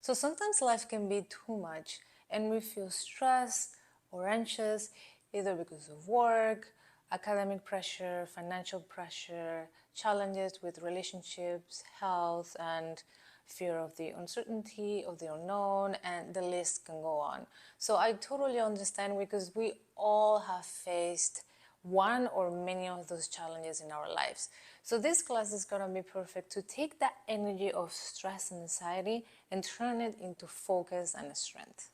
So sometimes life can be too much and we feel stressed or anxious either because of work, academic pressure, financial pressure, challenges with relationships, health, and fear of the uncertainty, of the unknown, and the list can go on. So I totally understand because we all have faced one or many of those challenges in our lives. So this class is going to be perfect to take that energy of stress and anxiety and turn it into focus and strength.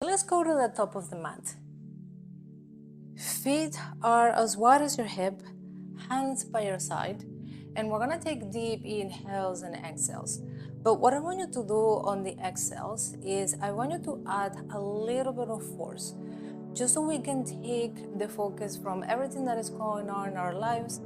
Let's go to the top of the mat. Feet are as wide as your hip, hands by your side, and we're gonna take deep inhales and exhales. But what I want you to do on the exhales is I want you to add a little bit of force, just so we can take the focus from everything that is going on in our lives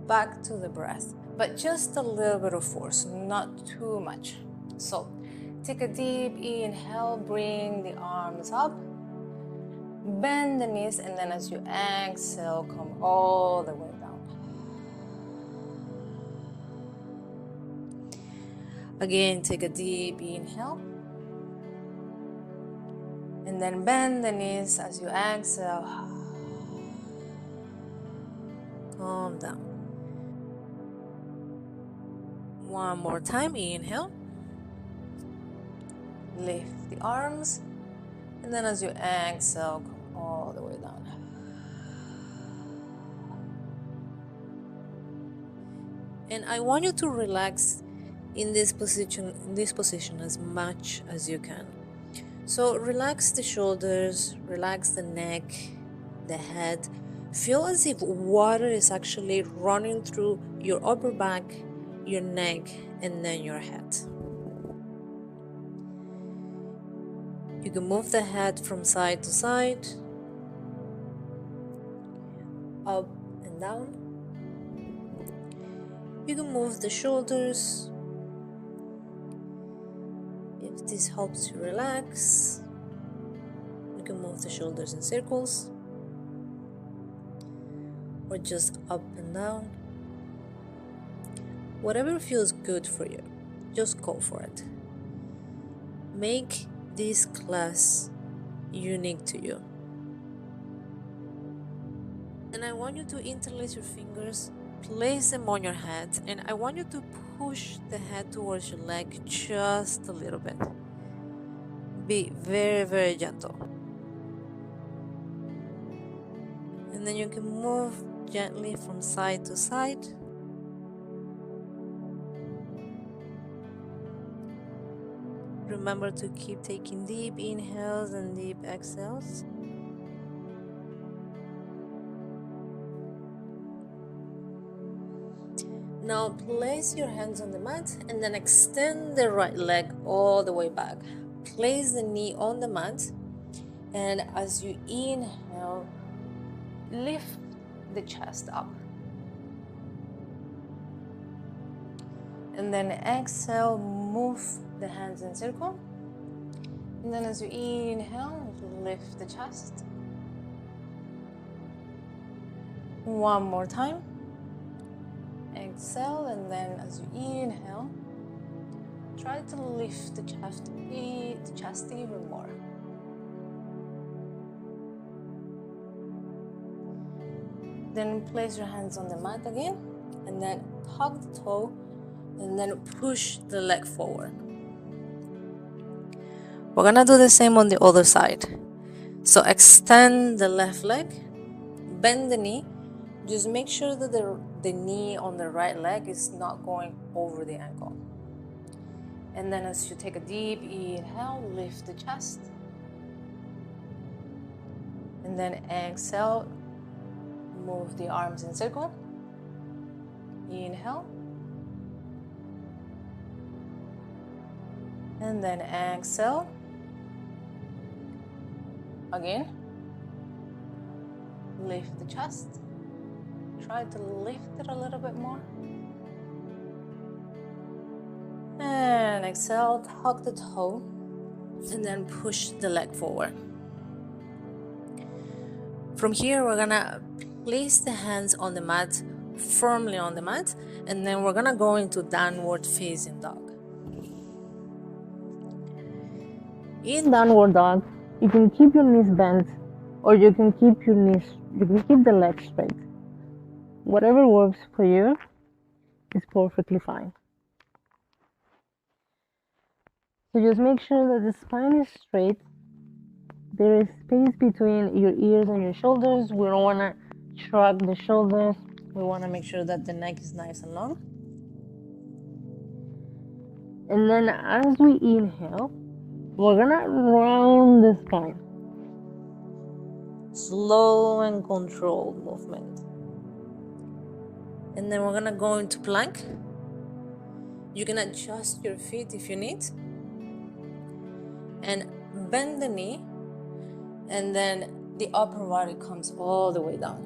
back to the breath. But just a little bit of force, not too much. So take a deep inhale, bring the arms up. Bend the knees, and then as you exhale, come all the way down. Again, take a deep inhale. And then bend the knees as you exhale. Calm down. One more time, inhale. Lift the arms. And then as you exhale, come all the way down. And I want you to relax in this position as much as you can. So relax the shoulders, relax the neck, the head. Feel as if water is actually running through your upper back, your neck, and then your head. You can move the head from side to side, up and down. You can move the shoulders. If this helps you relax, you can move the shoulders in circles or just up and down. Whatever feels good for you, just go for it. Make this class unique to you. And I want you to interlace your fingers, place them on your head, and I want you to push the head towards your leg just a little bit. Be very, very gentle. And then you can move gently from side to side. Remember to keep taking deep inhales and deep exhales. Now place your hands on the mat and then extend the right leg all the way back. Place the knee on the mat, and as you inhale, lift the chest up. And then exhale, move the hands in circle. And then as you inhale, lift the chest. One more time. Exhale, and then as you inhale, try to lift the chest even more. Then place your hands on the mat again, and then tuck the toe, and then push the leg forward. We're gonna do the same on the other side. So extend the left leg, bend the knee. Just make sure that the knee on the right leg is not going over the ankle. And then as you take a deep inhale, lift the chest. And then exhale, move the arms in circle. Inhale. And then exhale. Again. Lift the chest. Try to lift it a little bit more. And exhale, tuck the toe, and then push the leg forward. From here, we're gonna place the hands on the mat, firmly on the mat, and then we're gonna go into downward facing dog. In downward dog, you can keep your knees bent, or you can keep the legs straight. Whatever works for you is perfectly fine. So just make sure that the spine is straight. There is space between your ears and your shoulders. We don't want to shrug the shoulders. We want to make sure that the neck is nice and long. And then as we inhale, we're gonna round the spine. Slow and controlled movement. And then we're gonna go into plank. You can adjust your feet if you need. And bend the knee. And then the upper body comes all the way down.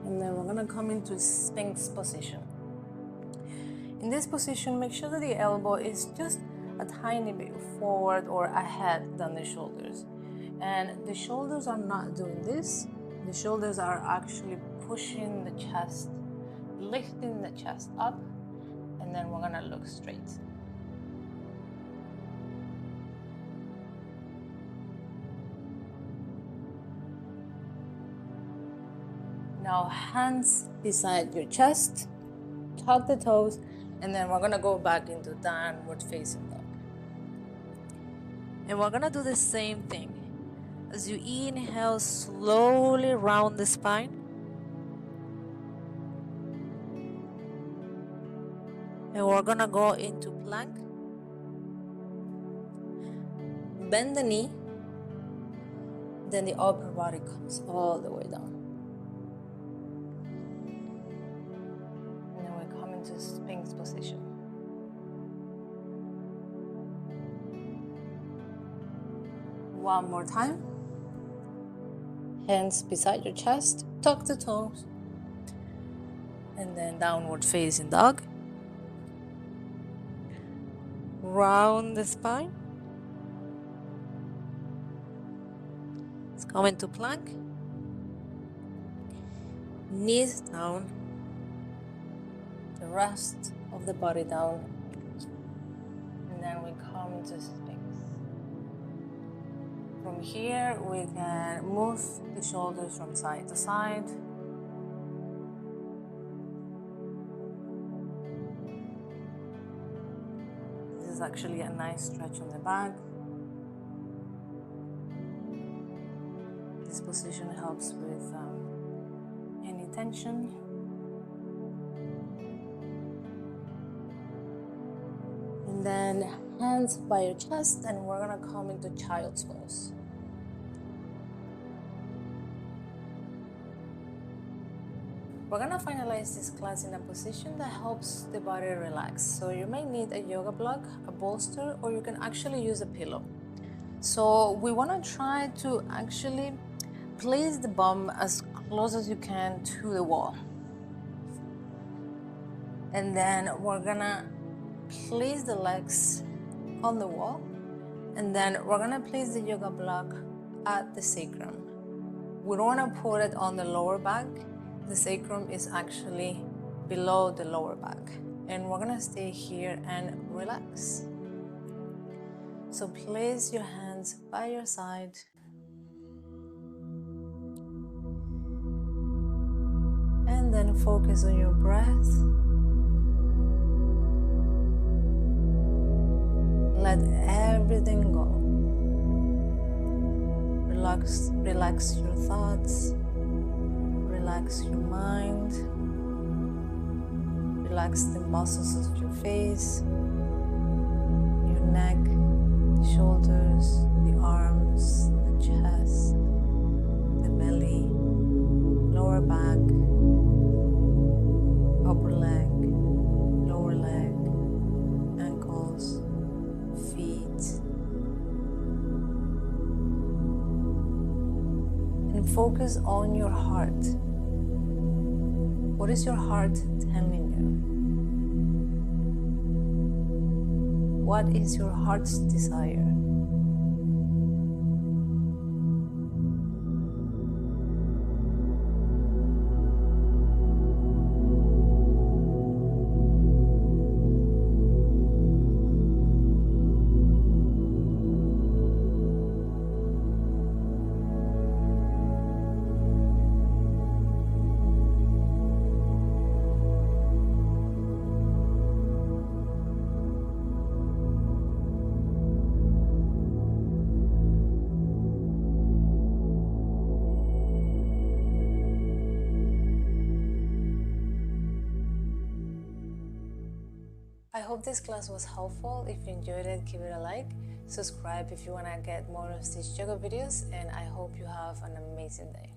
And then we're gonna come into Sphinx position. In this position, make sure that the elbow is just a tiny bit forward or ahead than the shoulders. And the shoulders are not doing this. The shoulders are actually pushing the chest, lifting the chest up, and then we're gonna look straight. Now hands beside your chest, tuck the toes, and then we're gonna go back into downward facing dog. And we're gonna do the same thing. As you inhale, slowly round the spine. And we're gonna go into plank. Bend the knee. Then the upper body comes all the way down. And then we come into Sphinx position. One more time. Hands beside your chest, tuck the toes, and then downward facing dog. Round the spine. Let's come into plank. Knees down, the rest of the body down, and then we come into Sphinx. From here, we can move the shoulders from side to side. This is actually a nice stretch on the back. This position helps with any tension. And then hands by your chest, and we're gonna come into child's pose. We're gonna finalize this class in a position that helps the body relax. So you may need a yoga block, a bolster, or you can actually use a pillow. So we wanna try to actually place the bum as close as you can to the wall. And then we're gonna place the legs on the wall, and then we're gonna place the yoga block at the sacrum. We don't wanna put it on the lower back. The sacrum is actually below the lower back. And we're gonna stay here and relax. So place your hands by your side. And then focus on your breath. Let everything go. Relax your thoughts. Relax your mind. Relax the muscles of your face, your neck, the shoulders, the arms, the chest, the belly, lower back, upper leg, lower leg, ankles, feet. And focus on your heart. What is your heart telling you? What is your heart's desire? I hope this class was helpful. If you enjoyed it, give it a like. Subscribe if you want to get more of these yoga videos, and I hope you have an amazing day.